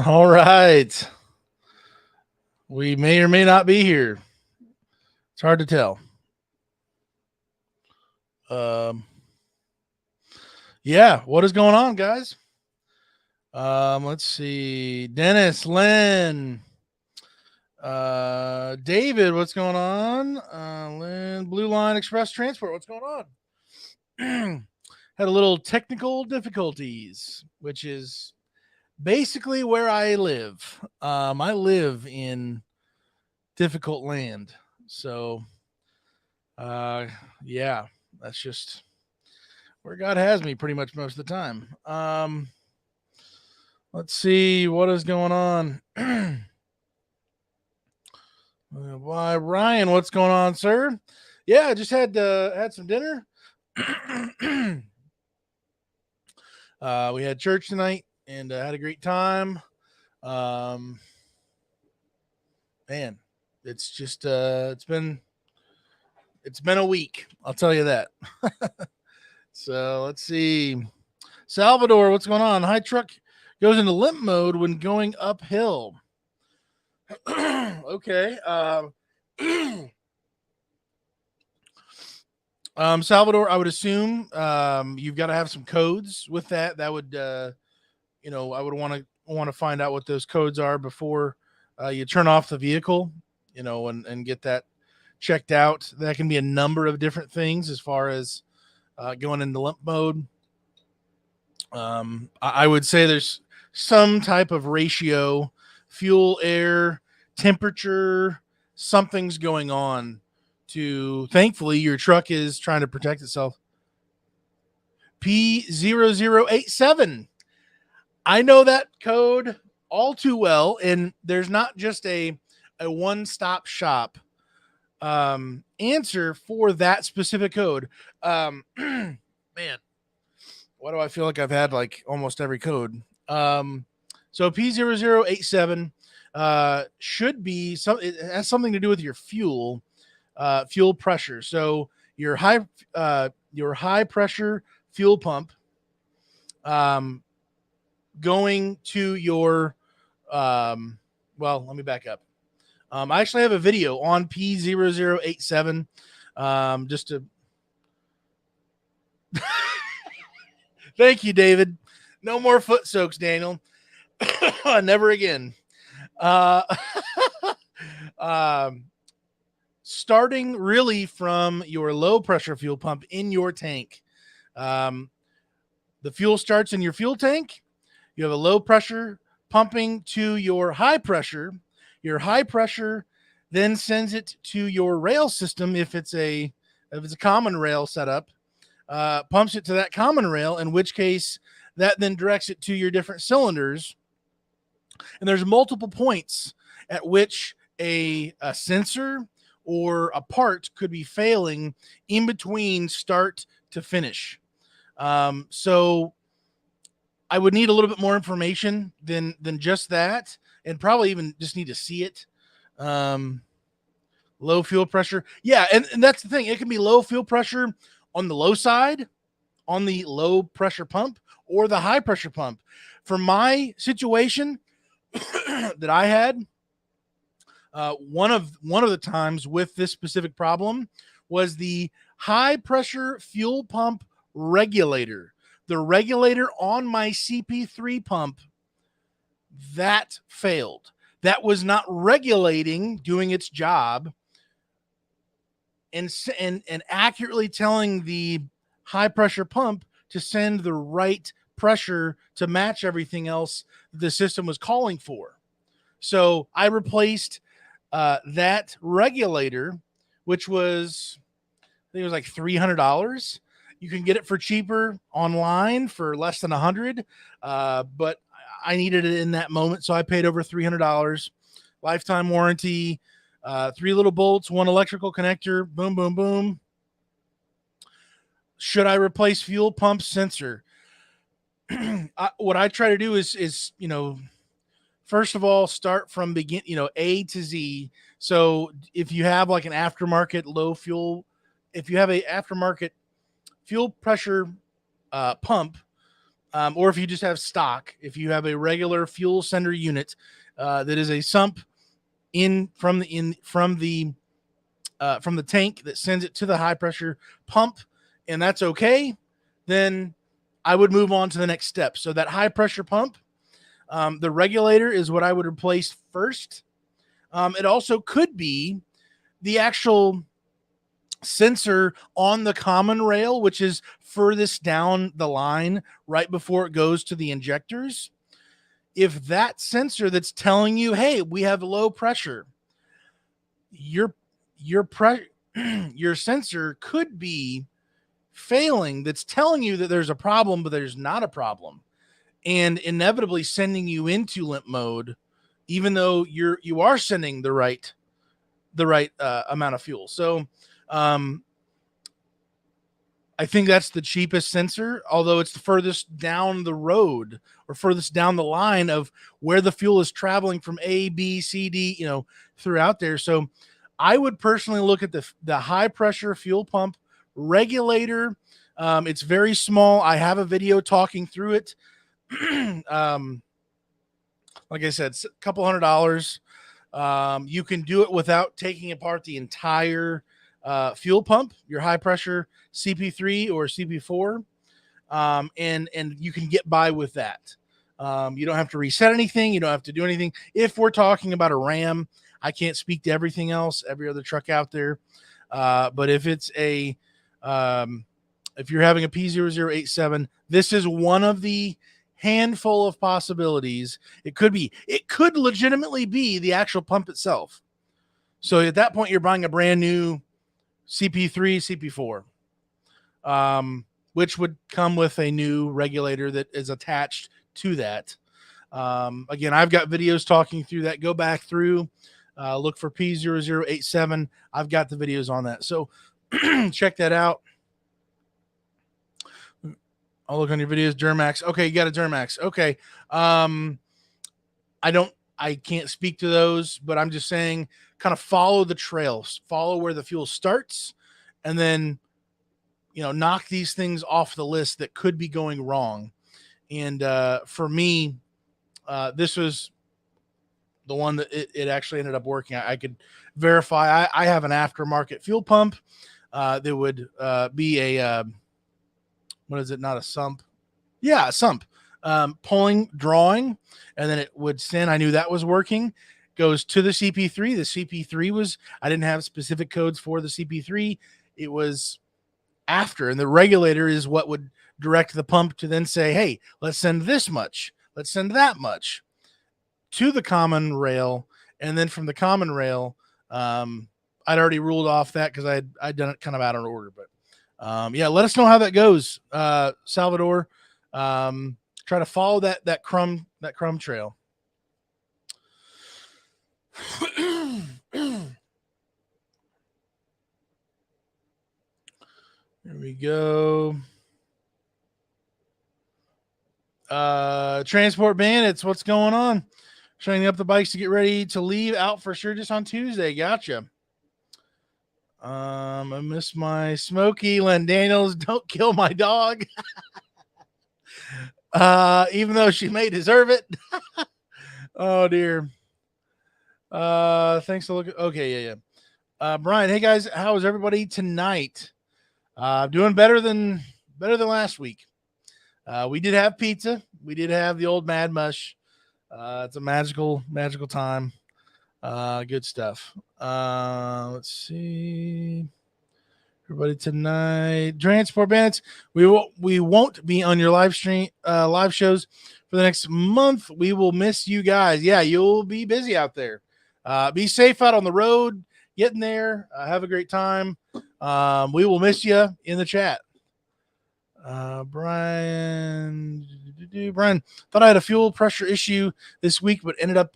All right. We may or may not be here. It's hard to tell. Um, yeah, what is going on, guys? Let's see. Dennis, Lynn, David, what's going on? Lynn, Blue Line Express Transport, what's going on? Had a little technical difficulties, which is basically where I live. I live in difficult land. So, uh, yeah, that's just where God has me pretty much most of the time. Let's see what is going on. Why, Ryan? What's going on, sir? Yeah, I just had some dinner. We had church tonight and had a great time. Um, man, it's just it's been a week. I'll tell you that. So let's see. Salvador, what's going on? High truck goes into limp mode when going uphill. Okay. Salvador, I would assume you've got to have some codes with that. That would, I would want to find out what those codes are before you turn off the vehicle, and get that checked out. That can be a number of different things as far as going into limp mode. I would say there's some type of ratio, fuel, air, temperature, something's going on. To thankfully, your truck is trying to protect itself. P0087. I know that code all too well, and there's not just a one stop shop answer for that specific code. Man, why do I feel like I've had like almost every code? So P0087 should be some. It has something to do with your fuel pressure. So your high pressure fuel pump, um, going to your well, let me back up. I actually have a video on P0087. Just to thank you, David. No more foot soaks, Daniel. Never again. Uh, um, Starting really from your low pressure fuel pump in your tank. Um, the fuel starts in your fuel tank. You have a low pressure pumping to your high pressure. Your high pressure then sends it to your rail system if it's a common rail setup. Pumps it to that common rail, in which case that then directs it to your different cylinders. And there's multiple points at which a sensor or a part could be failing in between start to finish. So I would need a little bit more information than just that, and probably even just need to see it. Um, Low fuel pressure, yeah, and that's the thing. It can be low fuel pressure on the low side, on the low pressure pump, or the high pressure pump. For my situation that I had, one of the times with this specific problem was the high pressure fuel pump regulator. The regulator on my CP3 pump that failed. That was not regulating, doing its job, and accurately telling the high pressure pump to send the right pressure to match everything else the system was calling for. So I replaced that regulator, which was, I think it was like $300. You can get it for cheaper online for less than $100, but I needed it in that moment, so I paid over $300. Lifetime warranty, three little bolts, one electrical connector, boom, boom, boom. Should I replace fuel pump sensor? What I try to do is first of all, start from A to Z. So if you have like an aftermarket low fuel, if you have a aftermarket fuel pressure pump, or if you just have stock, if you have a regular fuel sender unit that is a sump from the tank that sends it to the high pressure pump, and that's okay, then I would move on to the next step. So that high pressure pump, the regulator is what I would replace first. It also could be the actual sensor on the common rail, which is furthest down the line right before it goes to the injectors. If that sensor that's telling you, hey, we have low pressure, your your sensor could be failing, that's telling you that there's a problem, but there's not a problem, and inevitably sending you into limp mode, even though you are sending the right amount of fuel. So I think that's the cheapest sensor, although it's the furthest down the road or furthest down the line of where the fuel is traveling from A, B, C, D, throughout there. So I would personally look at the high pressure fuel pump regulator. It's very small. I have a video talking through it. Like I said, it's a couple $100. You can do it without taking apart the entire fuel pump, your high pressure CP3 or CP4, and you can get by with that. You don't have to reset anything. You don't have to do anything. If we're talking about a Ram, I can't speak to everything else, every other truck out there. But if it's if you're having a P0087, this is one of the handful of possibilities. It could legitimately be the actual pump itself. So at that point, you're buying a brand new CP3, CP4, which would come with a new regulator that is attached to that. Again, I've got videos talking through that. Go back through, look for P0087. I've got the videos on that. So check that out. I'll look on your videos. Duramax. Okay, you got a Duramax. Okay. I can't speak to those, but I'm just saying kind of follow the trails, follow where the fuel starts, and then, knock these things off the list that could be going wrong. And for me, this was the one that it actually ended up working. I could verify. I have an aftermarket fuel pump that would be a, what is it? Not a sump. Yeah, a sump. Pulling, drawing, and then it would send. I knew that was working. Goes to the CP3. The CP3 I didn't have specific codes for the CP3. It was after, and the regulator is what would direct the pump to then say, hey, let's send this much. Let's send that much to the common rail. And then from the common rail, I'd already ruled off that because I'd done it kind of out of order. But yeah, let us know how that goes, Salvador. Try to follow that crumb trail. There we go. Transport Bandits, what's going on? Shining up the bikes to get ready to leave out for sure just on Tuesday. Gotcha. I miss my Smokey. Len Daniels, don't kill my dog. Even though she may deserve it. Oh dear. Thanks to look. Okay, yeah. Brian, hey guys, how is everybody tonight? Doing better than last week. We did have pizza. We did have the old Mad Mush. It's a magical time. Good stuff. Let's see. Everybody tonight, Transport Bandits. We won't be on your live shows for the next month. We will miss you guys. Yeah, you'll be busy out there. Be safe out on the road. Getting there. Have a great time. We will miss you in the chat. Brian, thought I had a fuel pressure issue this week, but ended up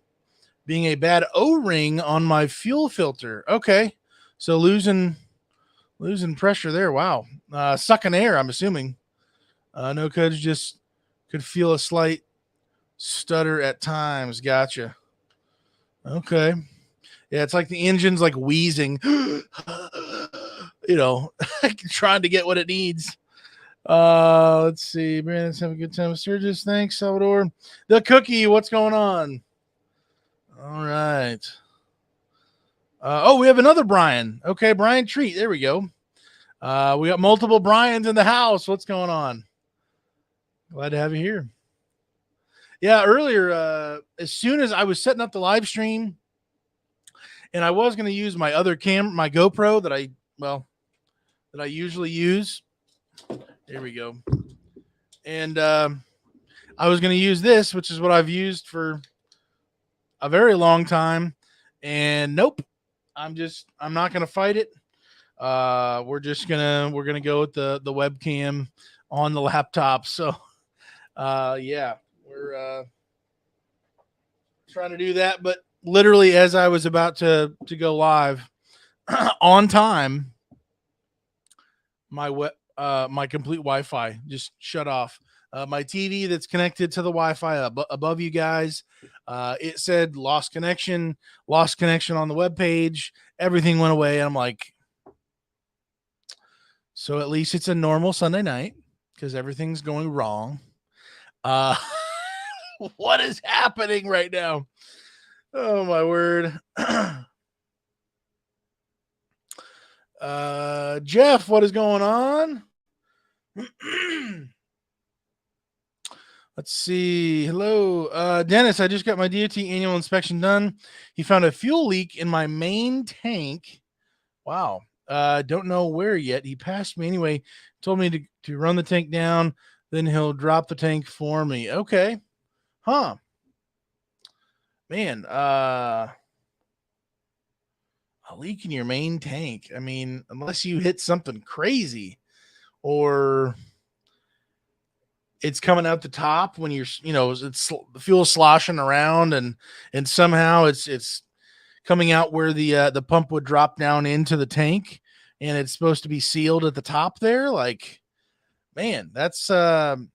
being a bad O-ring on my fuel filter. Okay, so losing pressure there. Wow. Sucking air, I'm assuming. No codes, just could feel a slight stutter at times. Gotcha. Okay. Yeah, it's like the engine's like wheezing, trying to get what it needs. Let's see. Brandon's having a good time with Sturgis. Thanks, Salvador. The cookie, what's going on? All right. We have another Brian. Okay, Brian Treat. There we go. We got multiple Brians in the house. What's going on? Glad to have you here. Yeah, earlier, as soon as I was setting up the live stream, and I was going to use my other my GoPro that I usually use. There we go. And I was going to use this, which is what I've used for a very long time. And nope, I'm not going to fight it. We're going to go with the webcam on the laptop. So, yeah, we're trying to do that. But literally, as I was about to go live on time, my complete Wi-Fi just shut off. My TV that's connected to the Wi-Fi above you guys, it said lost connection on the web page. Everything went away. And I'm like, so at least it's a normal Sunday night because everything's going wrong. What is happening right now? Oh my word. Jeff, what is going on? Let's see. Hello, Dennis. I just got my DOT annual inspection done. He found a fuel leak in my main tank. Wow. Don't know where yet. He passed me anyway. Told me to run the tank down. Then he'll drop the tank for me. Okay. Huh. Man, a leak in your main tank. I mean, unless you hit something crazy or it's coming out the top when it's the fuel sloshing around and somehow it's coming out where the pump would drop down into the tank and it's supposed to be sealed at the top there. Like, man, that's odd.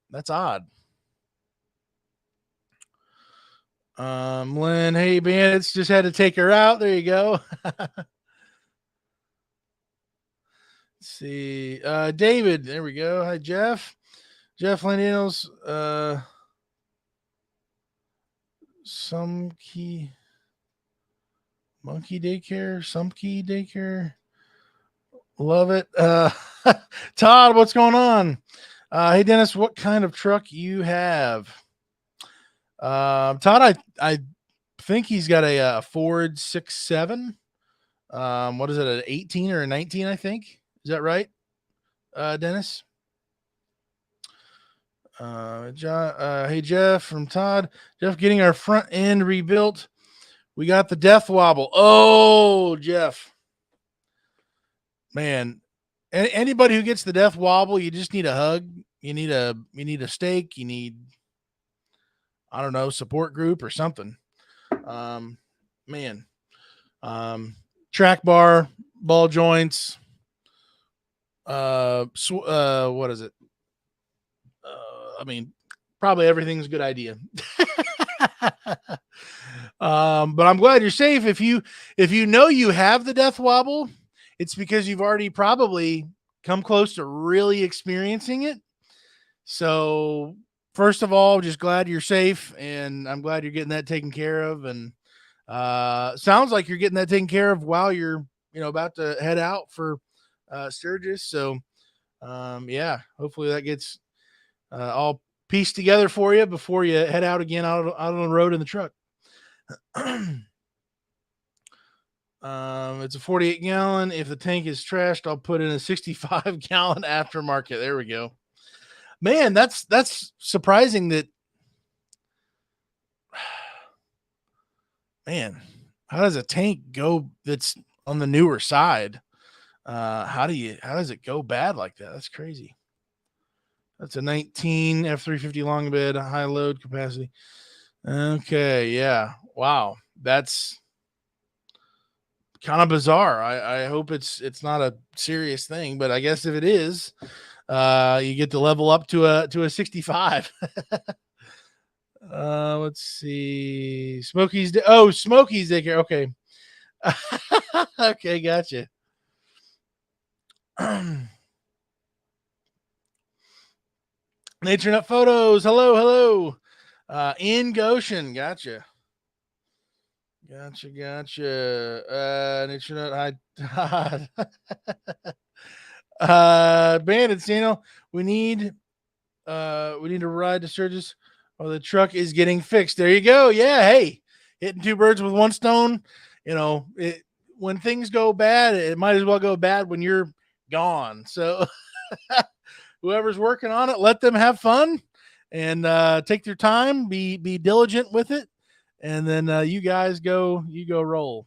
Lynn, hey bandits, just had to take her out. There you go. Let's see. David, there we go. Hi, Jeff. Jeff Laninos, Monkey Daycare. Love it. Todd, what's going on? Hey Dennis, what kind of truck you have? Todd, I think he's got a Ford 6.7. What is it, an 18 or a 19, I think? Is that right, Dennis? Hey Jeff from Todd. Jeff, getting our front end rebuilt. We got the death wobble. Oh, Jeff. Man, anybody who gets the death wobble, you just need a hug. You need a steak. You need, I don't know, support group or something. Man, track bar, ball joints. What is it? I mean, probably everything's a good idea. But I'm glad you're safe. If you know you have the death wobble, it's because you've already probably come close to really experiencing it. So first of all, just glad you're safe, and I'm glad you're getting that taken care of. And sounds like you're getting that taken care of while you're about to head out for Sturgis. So yeah, hopefully that gets all pieced together for you before you head out again out on the road in the truck. It's a 48 gallon. If the tank is trashed, I'll put in a 65 gallon aftermarket. There we go. Man, that's surprising that. Man, how does a tank go that's on the newer side? How does it go bad like that? That's crazy. That's a 19 F350 long bed, high load capacity. Okay, yeah. Wow. That's kind of bizarre. I hope it's not a serious thing, but I guess if it is, you get to level up to a 65. Let's see. Smokey's daycare. Okay. Okay, gotcha. Nature Nut Photos. Hello, hello. In Goshen. Gotcha. Nature Nut. Hi. Bandits, we need to ride to Sturgis or the truck is getting fixed. There you go. Yeah, hey, hitting two birds with one stone. When things go bad, it might as well go bad when you're gone. So whoever's working on it, let them have fun and take their time, be diligent with it, and then you guys go roll.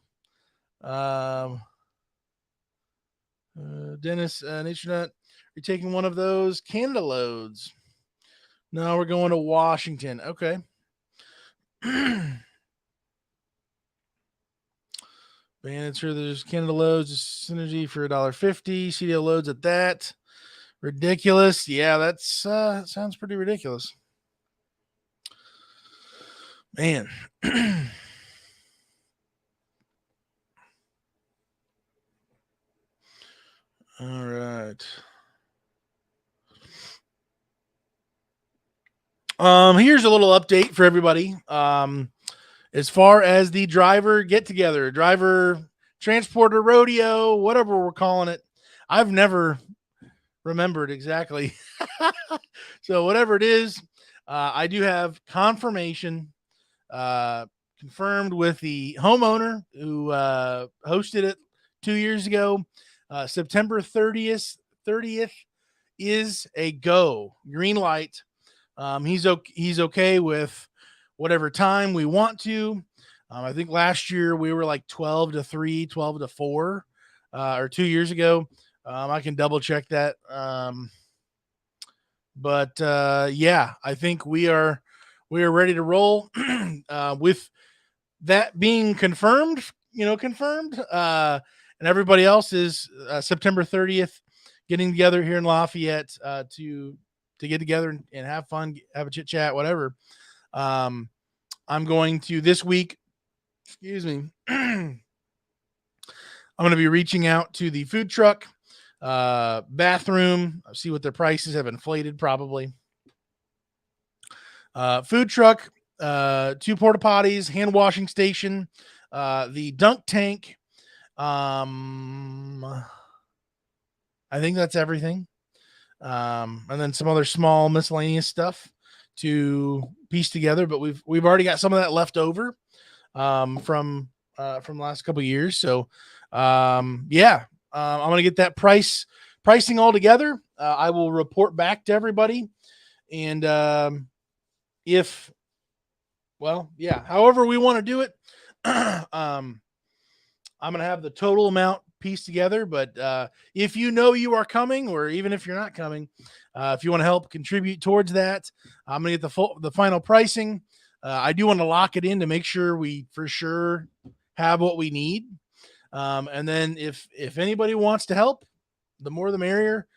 Dennis, Nature Nut, you're taking one of those Canada loads. No, we're going to Washington. Okay. Bandits sure there's Canada loads, synergy for $1.50. CDL loads at that. Ridiculous. Yeah, that's sounds pretty ridiculous. Man. All right. Here's a little update for everybody. As far as the driver get together, driver transporter rodeo, whatever we're calling it, I've never remembered exactly. So whatever it is, I do have confirmation confirmed with the homeowner who hosted it 2 years ago. September 30th is a go, green light. He's okay with whatever time we want to. I think last year we were like 12 to 3, 12 to 4, or 2 years ago. I can double check that. But yeah, I think we are ready to roll with that being confirmed, and everybody else is September 30th getting together here in Lafayette to get together and have fun, have a chit chat, whatever. I'm going to this week, excuse me, I'm going to be reaching out to the food truck, bathroom, see what their prices have inflated probably. Food truck, 2 porta potties, hand washing station, the dunk tank. I think that's everything. And then some other small miscellaneous stuff to piece together, but we've already got some of that left over from the last couple of years. So yeah, I'm gonna get that pricing all together. I will report back to everybody, and however we want to do it. I'm gonna have the total amount pieced together, but if you are coming, or even if you're not coming, if you want to help contribute towards that, I'm gonna get the final pricing. I do want to lock it in to make sure we for sure have what we need. And then if anybody wants to help, the more the merrier.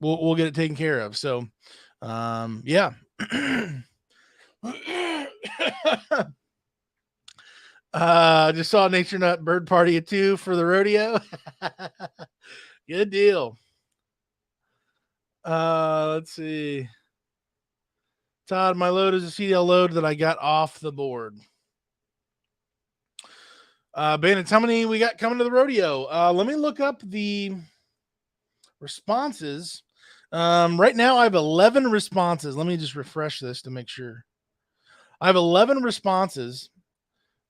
We'll get it taken care of. So yeah. Just saw Nature Nut Bird Party at 2 for the rodeo. Good deal. Let's see. Todd, my load is a CDL load that I got off the board. Bandits, how many we got coming to the rodeo? Let me look up the responses. Right now I have 11 responses. Let me just refresh this to make sure. I have 11 responses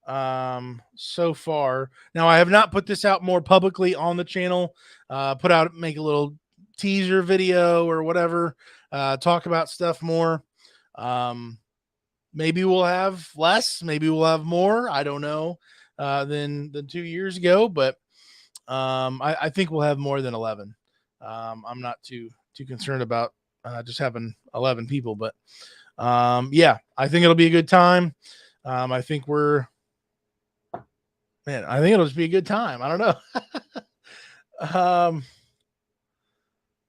so far. Now I have not put this out more publicly on the channel. Make a little teaser video or whatever, talk about stuff more. Maybe we'll have less, maybe we'll have more, I don't know, than 2 years ago, but I think we'll have more than 11. I'm not too concerned about just having 11 people, but yeah, I think it'll be a good time. I think it'll just be a good time. I don't know.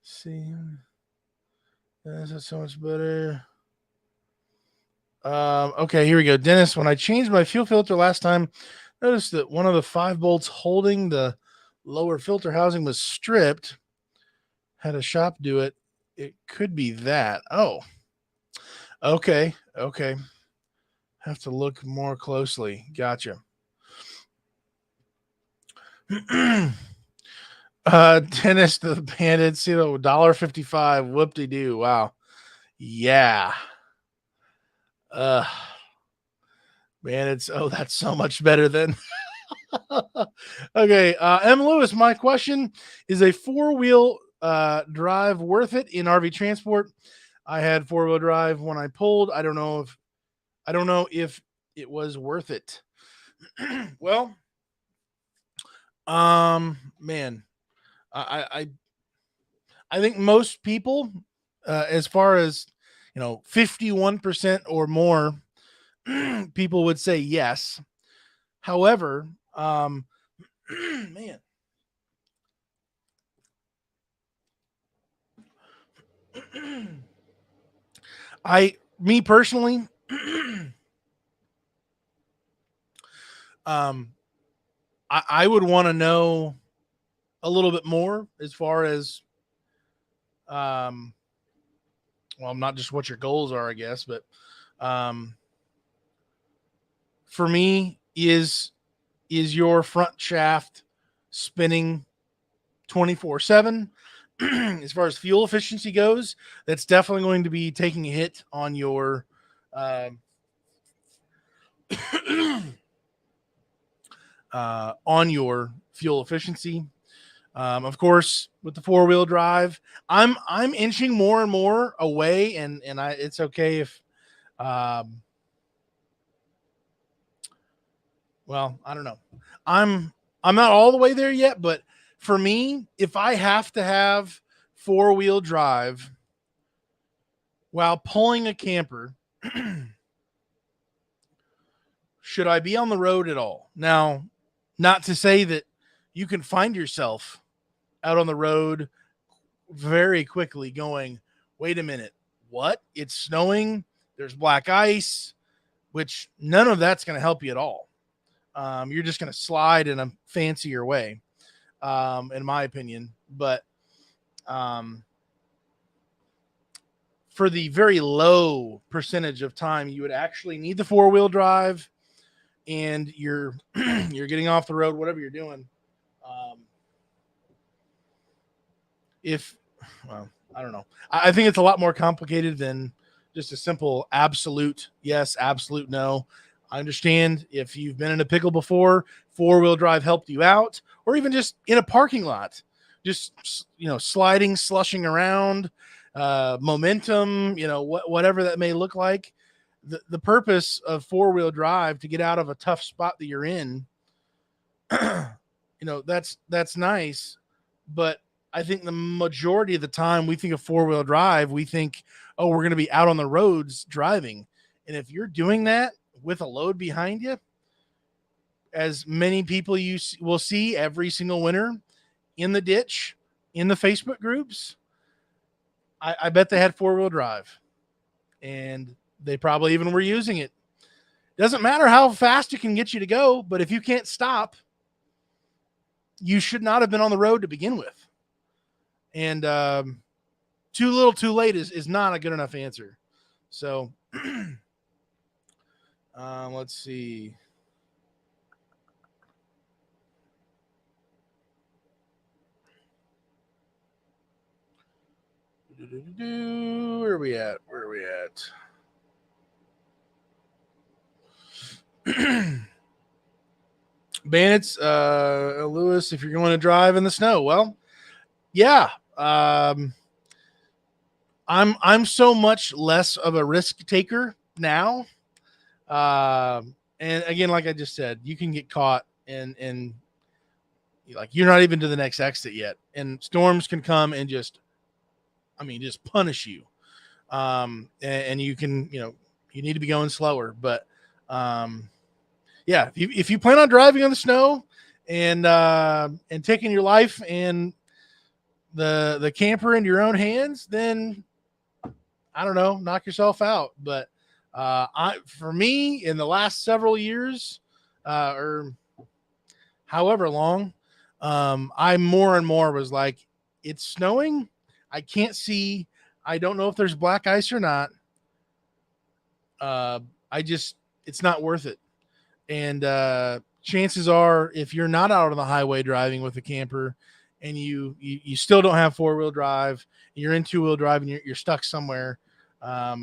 See, that's so much better. Okay, here we go. Dennis, when I changed my fuel filter last time, noticed that one of the 5 bolts holding the lower filter housing was stripped. Had a shop do it. It could be that. Oh, okay. Okay. Have to look more closely. Gotcha. Tennis the Bandits, $1.55. Whoop de doo. Wow. Yeah. Uh Man, that's so much better than okay. M. Lewis, my question is: a four-wheel drive worth it in RV transport? I had four-wheel drive when I pulled. I don't know if it was worth it. Well, man, I I I think most people, as far as 51% or more, people would say yes. However, man, me personally, um, I would want to know a little bit more as far as, um, well, not just what your goals are, I guess, but um, for me, is your front shaft spinning 24/7? As far as fuel efficiency goes, that's definitely going to be taking a hit um, on your fuel efficiency. Of course, with the four-wheel drive, I'm inching more and more away, and it's okay if, um, well, I don't know, I'm I'm not all the way there yet, but for me, if I have to have four-wheel drive while pulling a camper, should I be on the road at all? Now, not to say that you can find yourself out on the road very quickly going, wait a minute, what? It's snowing, there's black ice, which none of that's going to help you at all. You're just going to slide in a fancier way, in my opinion. But um, for the very low percentage of time you would actually need the four-wheel drive, and you're you're getting off the road, whatever you're doing. Um, if well, I don't know. I think it's a lot more complicated than just a simple absolute yes, absolute no. I understand if you've been in a pickle before, four-wheel drive helped you out, or even just in a parking lot, just sliding, slushing around, momentum, whatever that may look like. The purpose of four-wheel drive to get out of a tough spot that you're in, that's nice, but I think the majority of the time we think of four-wheel drive, we think, oh, we're going to be out on the roads driving. And if you're doing that with a load behind you, as many people will see every single winter in the ditch, in the Facebook groups, I bet they had four-wheel drive, and they probably even were using it. Doesn't matter how fast it can get you to go, but if you can't stop, you should not have been on the road to begin with. And too little, too late is not a good enough answer. So let's see. Where are we at? Where are we at? Bandits, Lewis, if you're going to drive in the snow, well, yeah. I'm so much less of a risk taker now. And again, like I just said, you can get caught and like you're not even to the next exit yet, and storms can come and just punish you. And you can, you need to be going slower, but yeah, if you plan on driving on the snow and taking your life and the camper into your own hands, then I don't know, knock yourself out. But for me, in the last several years, or however long, I more and more was like, it's snowing. I can't see I don't know if there's black ice or not. It's not worth it. And chances are, if you're not out on the highway driving with a camper, and you still don't have 4-wheel drive, you're in 2-wheel drive, and you're stuck somewhere. I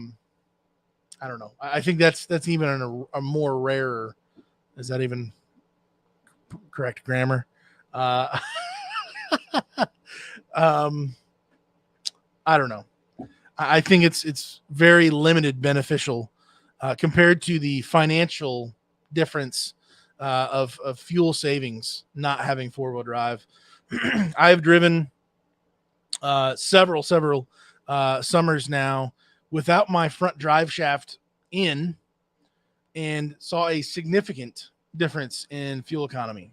don't know. I think that's even a more rarer. Is that even correct grammar? Uh, um, I don't know. I think it's very limited beneficial compared to the financial difference of fuel savings not having 4-wheel drive. I've driven several summers now without my front drive shaft in, and saw a significant difference in fuel economy,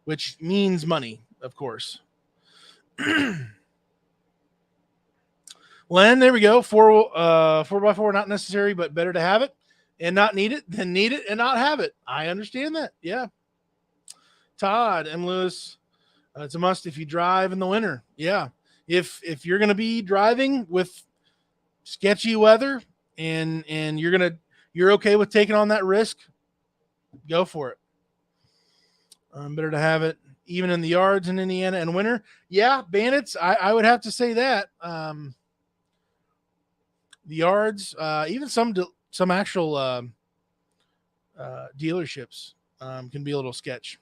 which means money, of course. Len, there we go. 4x4 not necessary, but better to have it and not need it than need it and not have it. I understand that. Yeah. Todd M. Lewis, it's a must if you drive in the winter. Yeah. If you're going to be driving with sketchy weather and you're okay with taking on that risk, go for it. Better to have it even in the yards in Indiana in winter. Yeah, bandits. I would have to say that. The yards, even some actual dealerships can be a little sketch.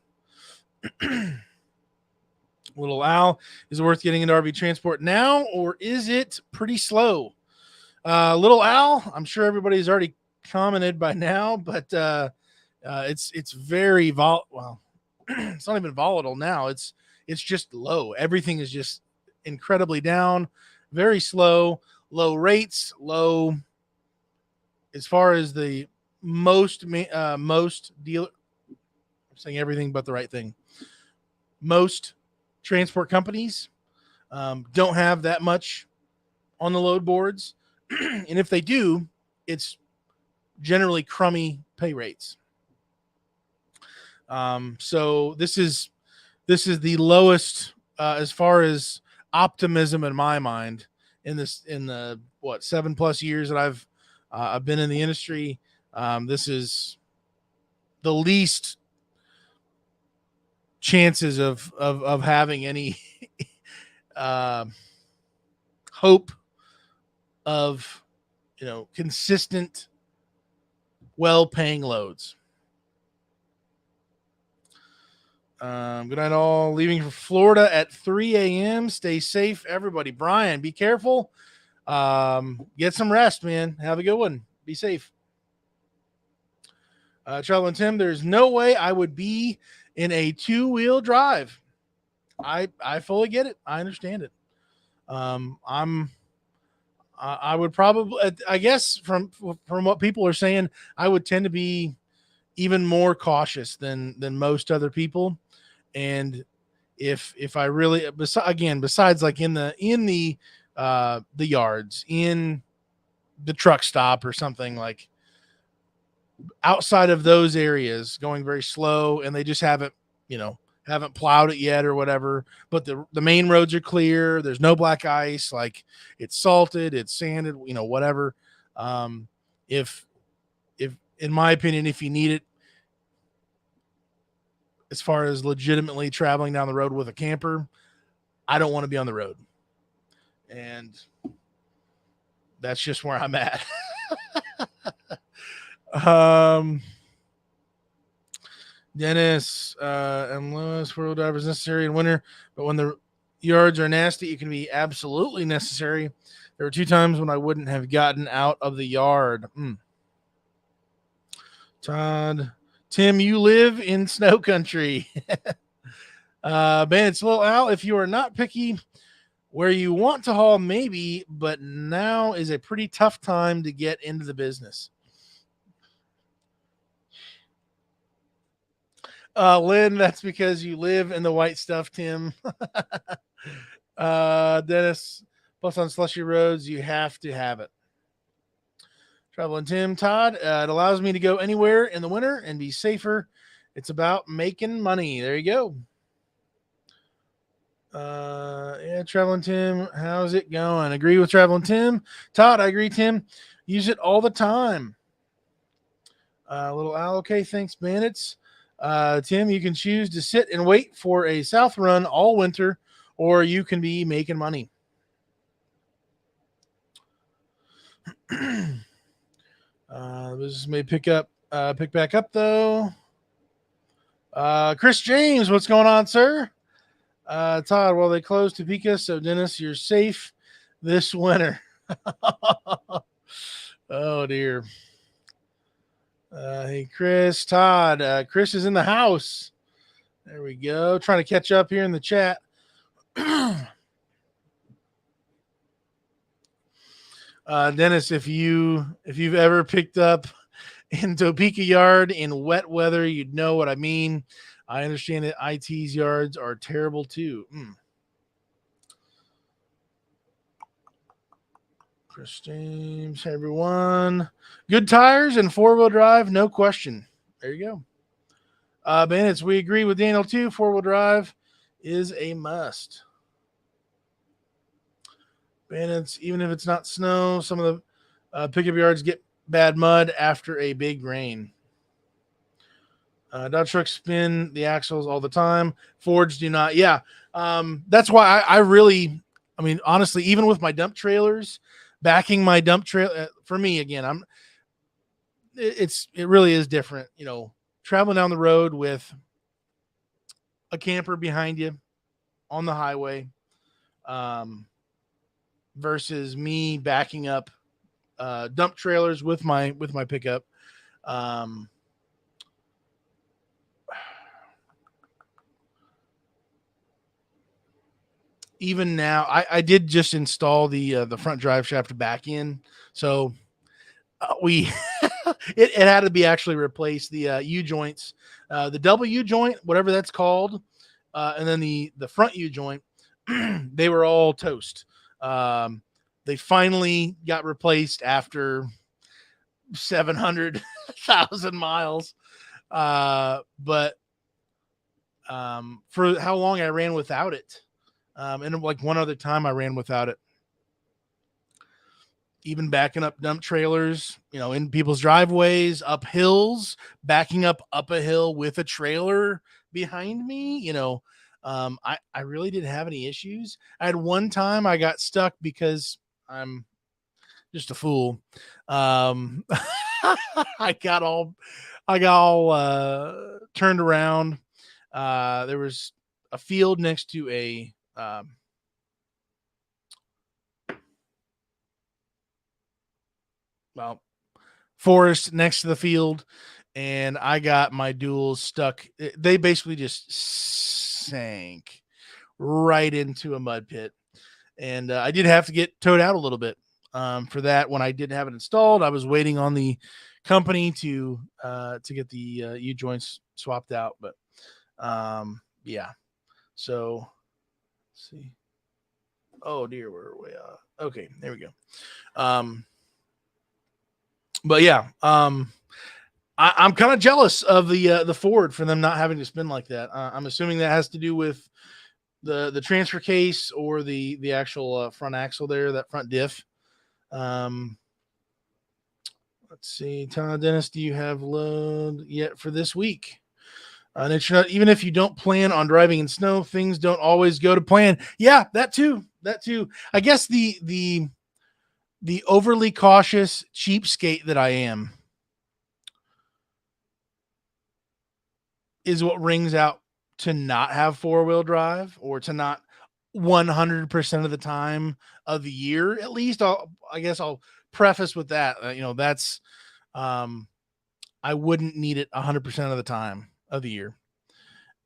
Little Al, is it worth getting into RV transport now, or is it pretty slow? Little Al, I'm sure everybody's already commented by now, but it's very Well, it's not even volatile now. It's just low. Everything is just incredibly down, very slow, low rates, low as far as the most dealer. I'm saying everything but the right thing. Most transport companies don't have that much on the load boards. And if they do, it's generally crummy pay rates. So this is the lowest as far as optimism in my mind in the 7+ years that I've been in the industry. This is the least chances of having any hope of consistent, well-paying loads. Good night, all. Leaving for Florida at 3 a.m. Stay safe, everybody. Brian, be careful. Get some rest, man. Have a good one. Be safe. Travel and Tim, there's no way I would be in a 2-wheel drive. I fully get it. I understand it. I would probably, I guess from what people are saying, I would tend to be even more cautious than most other people. And if I really, besides like in the yards, in the truck stop or something, like outside of those areas, going very slow, and they just haven't plowed it yet or whatever, but the main roads are clear. There's no black ice. Like it's salted, it's sanded, whatever. If in my opinion, if you need it, as far as legitimately traveling down the road with a camper, I don't want to be on the road. And that's just where I'm at. Dennis and Lewis, 4-wheel drive is necessary in winter, but when the yards are nasty, it can be absolutely necessary. There were 2 times when I wouldn't have gotten out of the yard. Todd, Tim, you live in snow country. Bandits, Little Al, if you are not picky where you want to haul, maybe, but now is a pretty tough time to get into the business. Lynn, that's because you live in the white stuff, Tim. Dennis, plus on slushy roads, you have to have it. Travel and Tim, Todd, it allows me to go anywhere in the winter and be safer. It's about making money. There you go. Yeah, Traveling Tim, how's it going? Agree with Traveling Tim. Todd, I agree, Tim. Use it all the time. Little Al, okay, thanks, Bandits. Tim, you can choose to sit and wait for a south run all winter, or you can be making money. This may pick back up though. Chris James, what's going on, sir? Todd, well, they closed Topeka, so Dennis, you're safe this winter. Oh dear. Hey, Chris, Todd. Chris is in the house. There we go. Trying to catch up here in the chat. Dennis, if you've ever picked up in Topeka yard in wet weather, you'd know what I mean. I understand that IT's yards are terrible too. Chris James, hey everyone. Good tires and 4-wheel drive, no question. There you go. Bandits, we agree with Daniel too. 4-wheel drive is a must. Bandits, even if it's not snow, some of the pickup yards get bad mud after a big rain. Dodge trucks spin the axles all the time. Fords do not. Yeah, that's why I really, I mean, honestly, even with my dump trailers, backing my dump trailer for me again, it really is different. You know, traveling down the road with a camper behind you on the highway, versus me backing up dump trailers with my pickup. Even now, I did just install the front drive shaft back in, so we it had to be actually replaced. The U joints, the double U joint, whatever that's called, and then the front U joint, they were all toast. They finally got replaced after 700,000 miles. But for how long I ran without it. And like one other time I ran without it. Even backing up dump trailers, you know, in people's driveways, up hills, backing up a hill with a trailer behind me, you know, I really didn't have any issues. I had one time I got stuck because I'm just a fool. I got all turned around. There was a field next to a forest next to the field, and I got my duals stuck. They basically just sank right into a mud pit, and I did have to get towed out a little bit for that. When I didn't have it installed, I was waiting on the company to get the U joints swapped out. But yeah, so let's see. Oh dear, we're way off. Okay, there we go. But yeah, I'm kind of jealous of the Ford for them not having to spin like that. I'm assuming that has to do with the transfer case or the actual front axle there, that front diff. Let's see, Todd, Dennis, do you have load yet for this week? And even if you don't plan on driving in snow, things don't always go to plan. Yeah, that too. I guess the overly cautious cheapskate that I am is what rings out to not have 4-wheel drive, or to not 100% of the time of the year. At least I guess I'll preface with that. You know, that's I wouldn't need it 100% of the time of the year.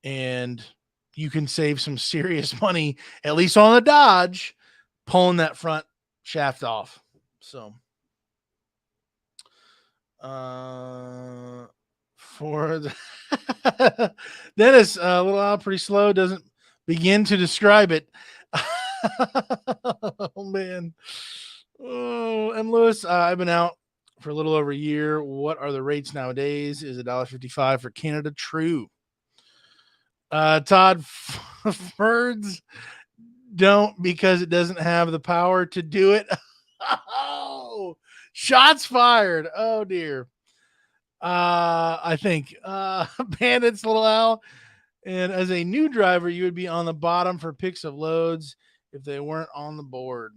And you can save some serious money, at least on the Dodge, pulling that front shaft off. So, for the Dennis, a little out pretty slow, doesn't begin to describe it. Oh man. Oh, and Lewis, I've been out for a little over a year. What are the rates nowadays? Is $1.55 for Canada true? Todd, Ferds don't because it doesn't have the power to do it. Oh, shots fired. Oh dear. I think Bandits, Little Al, and as a new driver, you would be on the bottom for picks of loads if they weren't on the board.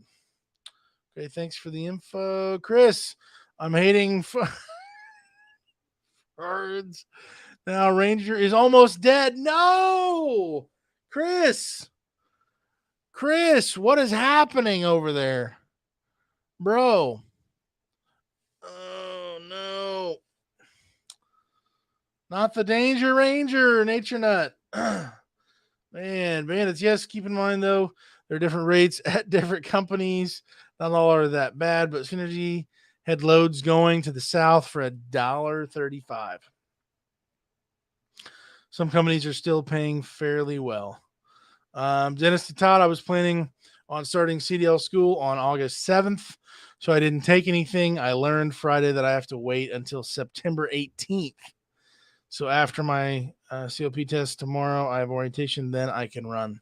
Okay, thanks for the info, Chris. I'm hating Birds. Now Ranger is almost dead. No, Chris. Chris, what is happening over there, bro? Oh no, not the Danger Ranger, Nature Nut. Man, bandits. Yes, keep in mind though, there are different rates at different companies. Not all are that bad, but Synergy had loads going to the south for $1.35. Some companies are still paying fairly well. Dennis to Todd, I was planning on starting CDL school on August 7th, so I didn't take anything. I learned Friday that I have to wait until September 18th. So after my COP test tomorrow, I have orientation, then I can run.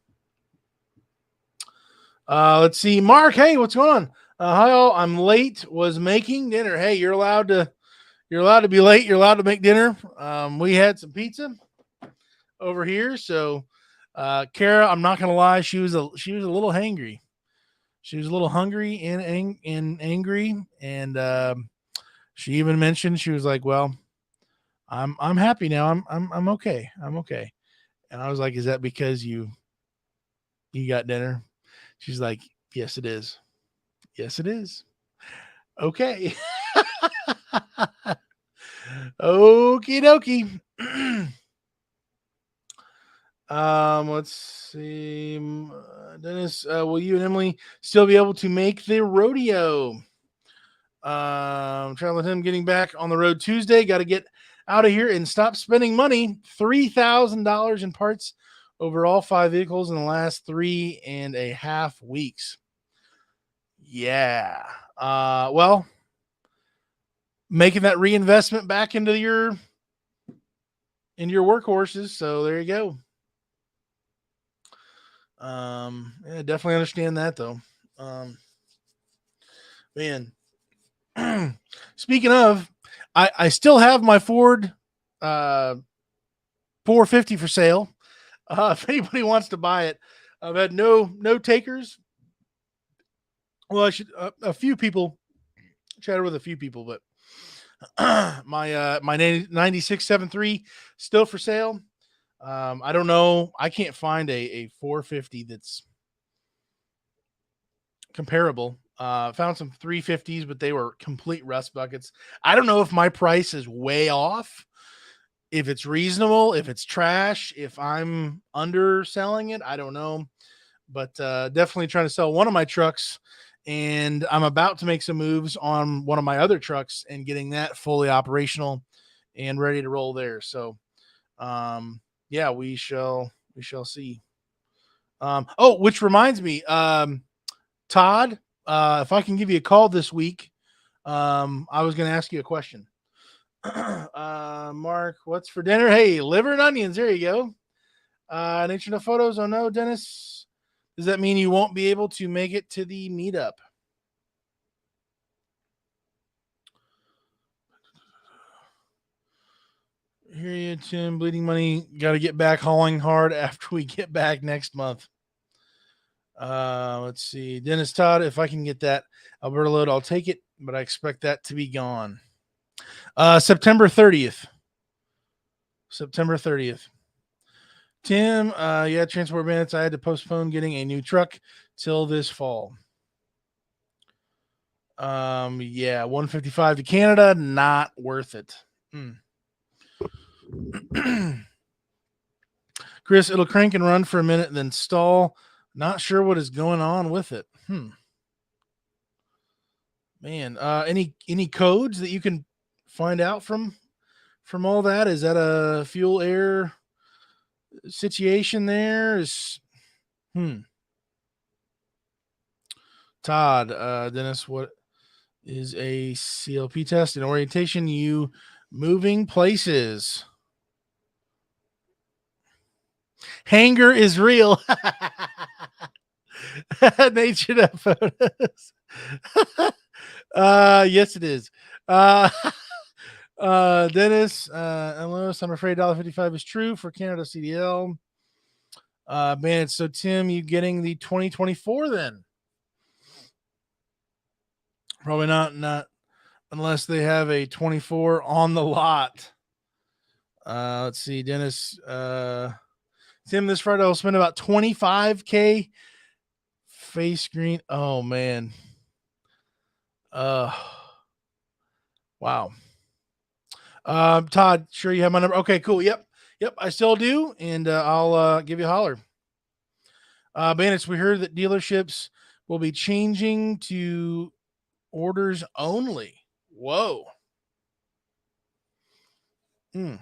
Let's see. Mark, hey, what's going on? Hi all. I'm late, was making dinner. Hey, you're allowed to be late. You're allowed to make dinner. We had some pizza over here. So Kara, I'm not gonna lie, she was a little hangry. She was a little hungry and angry, and she even mentioned she was like, "Well, I'm happy now. I'm okay. I'm okay." And I was like, "Is that because you got dinner?" She's like, "Yes, it is. Yes, it is." Okay. Okie dokie. Let's see. Dennis, will you and Emily still be able to make the rodeo? Trying with him getting back on the road Tuesday. Got to get out of here and stop spending money. $3,000 in parts over all 5 vehicles in the last 3.5 weeks. Yeah. Well, making that reinvestment back into your workhorses. So there you go. Yeah, definitely understand that though. Man, speaking of, I still have my Ford 450 for sale. If anybody wants to buy it, I've had no takers. Well, I should a few people chatted with a few people, but my 9673 still for sale. I don't know. I can't find a 450 that's comparable. Found some 350s, but they were complete rust buckets. I don't know if my price is way off, if it's reasonable, if it's trash, if I'm underselling it. I don't know, but definitely trying to sell one of my trucks, and I'm about to make some moves on one of my other trucks and getting that fully operational and ready to roll there. So, yeah, we shall see. Oh, which reminds me, Todd, if I can give you a call this week, I was going to ask you a question. Mark, what's for dinner? Hey, liver and onions. There you go. Nature No photos. Oh no, Dennis. Does that mean you won't be able to make it to the meetup? Hear you, Tim. Bleeding money. Got to get back hauling hard after we get back next month. Let's see. Dennis Todd, if I can get that Alberta load, I'll take it, but I expect that to be gone. September 30th. September 30th. Tim, yeah, Transport Bandits, I had to postpone getting a new truck till this fall. Yeah, 155 to Canada, not worth it. Chris, it'll crank and run for a minute, then stall. Not sure what is going on with it. Man, any codes that you can find out from all that? Is that a fuel air situation there? Todd, Dennis, what is a CLP test and orientation? You moving places. Hanger is real. Nature Up photos. Yes, it is. Uh, Dennis, Lois, I'm afraid $1.55 is true for Canada CDL. Man, so Tim, you getting the 2024 then? Probably not unless they have a 24 on the lot. Let's see, Dennis. Tim, this Friday I'll spend about 25K face green. Oh man. Uh wow. Todd, sure you have my number. Okay, cool. Yep. I still do, and I'll give you a holler. Bandits, we heard that dealerships will be changing to orders only. Whoa. Hmm.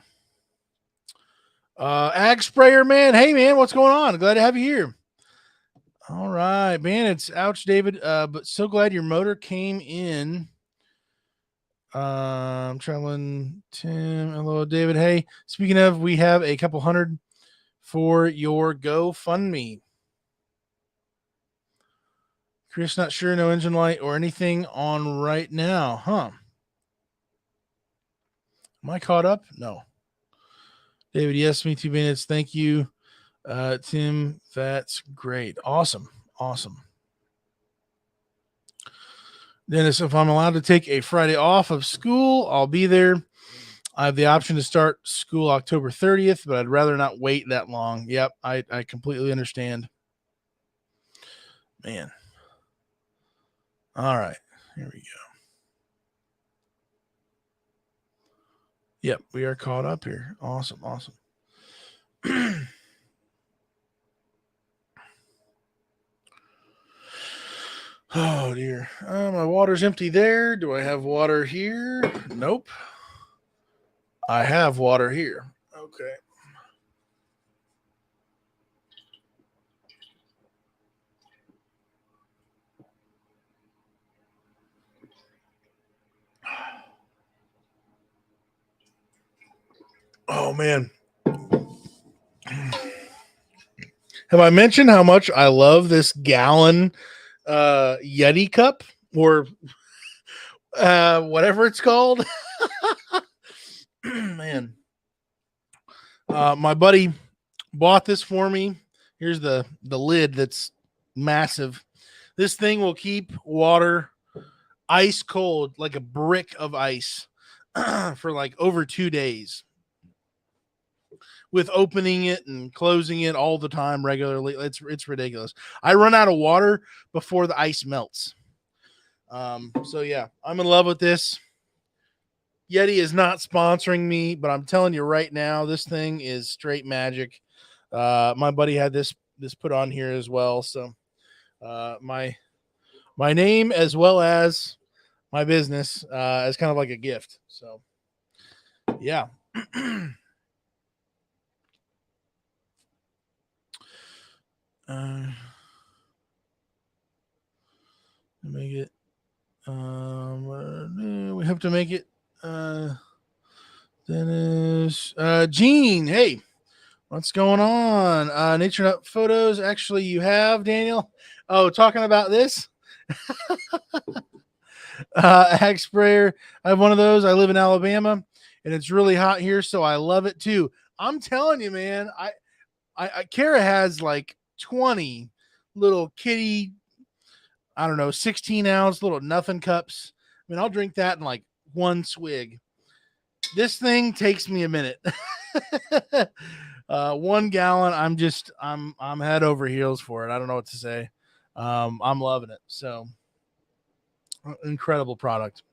Ag Sprayer Man. Hey man, what's going on? Glad to have you here. All right, man. It's ouch, David. But so glad your motor came in. I'm traveling. Tim, hello, David. Hey, speaking of, we have a couple hundred for your GoFundMe. Chris, not sure, no engine light or anything on right now, huh? Am I caught up? No. David, yes, me too, minutes. Thank you, Tim. That's great. Awesome. Dennis, if I'm allowed to take a Friday off of school, I'll be there. I have the option to start school October 30th, but I'd rather not wait that long. Yep, I completely understand. Man. All right. Here we go. Yep, we are caught up here. Awesome. Oh dear. My water's empty there. Do I have water here? Nope. I have water here. Okay. Oh man. Have I mentioned how much I love this gallon Yeti cup or whatever it's called? Man. My buddy bought this for me. Here's the lid that's massive. This thing will keep water ice cold, like a brick of ice, for like over 2 days. With opening it and closing it all the time regularly, it's ridiculous. I run out of water before the ice melts. So yeah, I'm in love with this. Yeti is not sponsoring me, but I'm telling you right now, this thing is straight magic. My buddy had this put on here as well, so my name as well as my business as kind of like a gift. So yeah. Make it. We have to make it. Dennis, Gene, hey, what's going on? Nature Nut photos. Actually, you have Daniel. Oh, talking about this. Ag sprayer. I have one of those. I live in Alabama, and it's really hot here, so I love it too. I'm telling you, man. Kara has like 20 little kitty, I don't know, 16-ounce little nothing cups. I mean, I'll drink that in like one swig. This thing takes me a minute. 1 gallon. I'm head over heels for it. I don't know what to say. I'm loving it. So incredible product.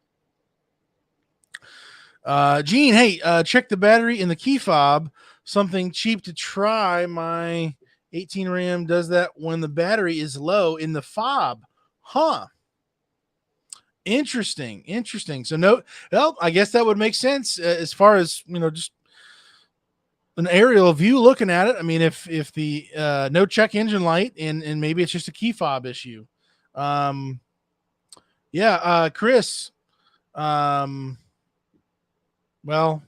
Gene, hey, check the battery in the key fob. Something cheap to try. My 18 RAM does that when the battery is low in the fob. Huh. Interesting. So no, well, I guess that would make sense as far as, just an aerial view looking at it. I mean, if the no check engine light and maybe it's just a key fob issue. Chris. Well,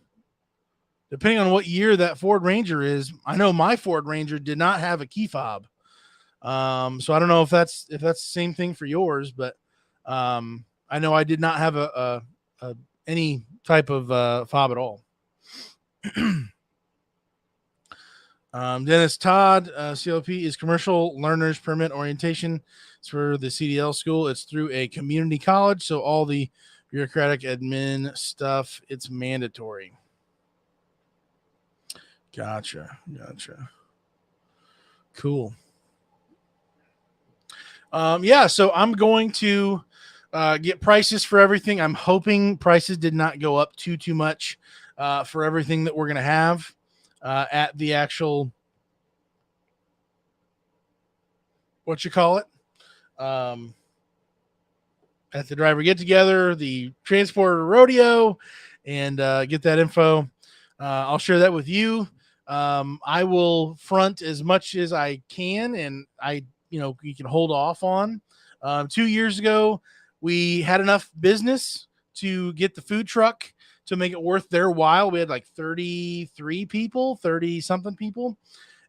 depending on what year that Ford Ranger is, I know my Ford Ranger did not have a key fob. So I don't know if that's the same thing for yours, but I know I did not have a any type of fob at all. Dennis Todd, CLP is Commercial Learners Permit Orientation. It's for the CDL school. It's through a community college, so all the bureaucratic admin stuff, it's mandatory. Gotcha. Cool. Yeah, so I'm going to get prices for everything. I'm hoping prices did not go up too much for everything that we're going to have at the actual, what you call it, at the driver get together, the transporter rodeo, and get that info. I'll share that with you. I will front as much as I can, and you can hold off on. 2 years ago, we had enough business to get the food truck to make it worth their while. We had like 33 people, 30 something people.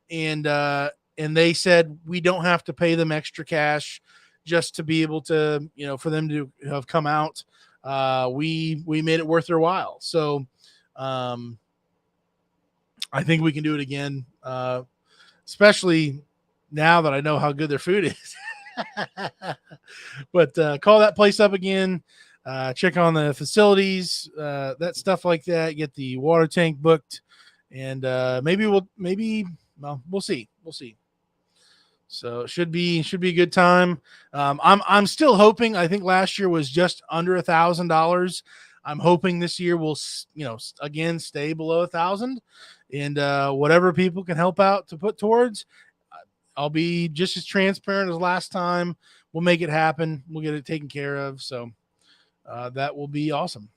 And they said we don't have to pay them extra cash just to be able to, for them to have come out. We made it worth their while. So, I think we can do it again, especially now that I know how good their food is. But call that place up again. Check on the facilities, that stuff like that. Get the water tank booked, and maybe we'll see. So it should be a good time. I'm still hoping. I think last year was just under $1,000. I'm hoping this year will, again stay below 1,000, and whatever people can help out to put towards, I'll be just as transparent as last time. We'll make it happen. We'll get it taken care of. So that will be awesome.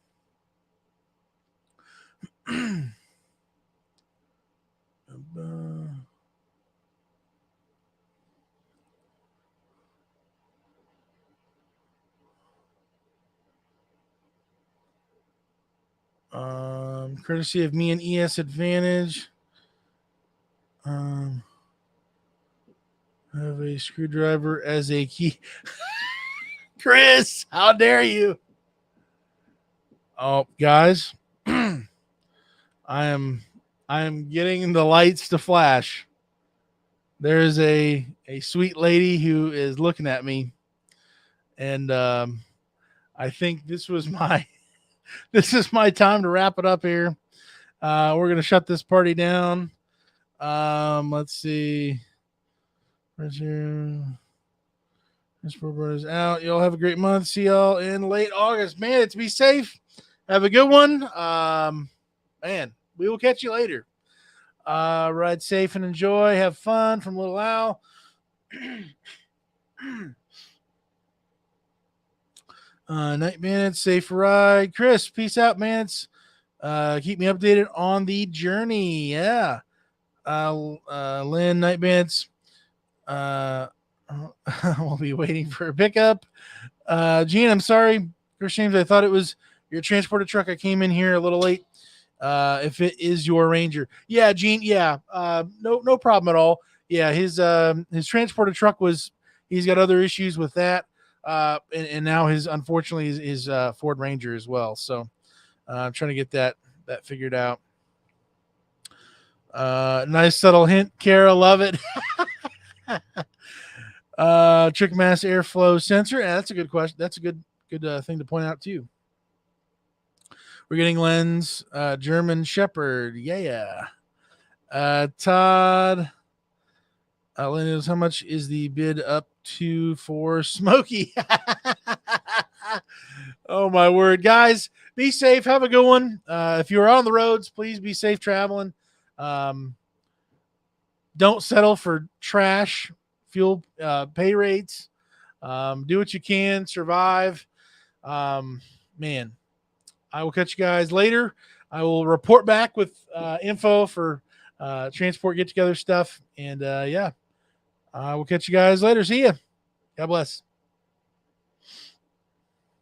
Courtesy of me and ES Advantage. Have a screwdriver as a key. Chris, how dare you? Oh, guys, I am getting the lights to flash. There's a sweet lady who is looking at me, and I think this is my time to wrap it up here. We're gonna shut this party down. Let's see. Transport Brothers out. Y'all have a great month. See y'all in late August. Man, it's be safe. Have a good one. Man, we will catch you later. Ride safe and enjoy. Have fun from Little Al. Night Minutes, safe ride. Chris, peace out, man. Keep me updated on the journey. Yeah. Lynn, Night Minutes. We'll be waiting for a pickup. Gene, I'm sorry. Chris James, I thought it was your transporter truck. I came in here a little late. If it is your Ranger. Yeah, Gene, yeah. No problem at all. Yeah, his transporter truck he's got other issues with that. And now unfortunately his Ford Ranger as well. So I'm trying to get that figured out. Nice subtle hint, Kara. Love it. Trick mass airflow sensor. Yeah, that's a good question. That's a good thing to point out too. We're getting lens, German Shepherd. Yeah. Todd. Knows how much is the bid up to for Smokey? Oh my word, guys! Be safe. Have a good one. If you're on the roads, please be safe traveling. Don't settle for trash fuel pay rates. Do what you can. Survive. Man, I will catch you guys later. I will report back with info for transport get together stuff. And yeah, I will catch you guys later. See ya. God bless.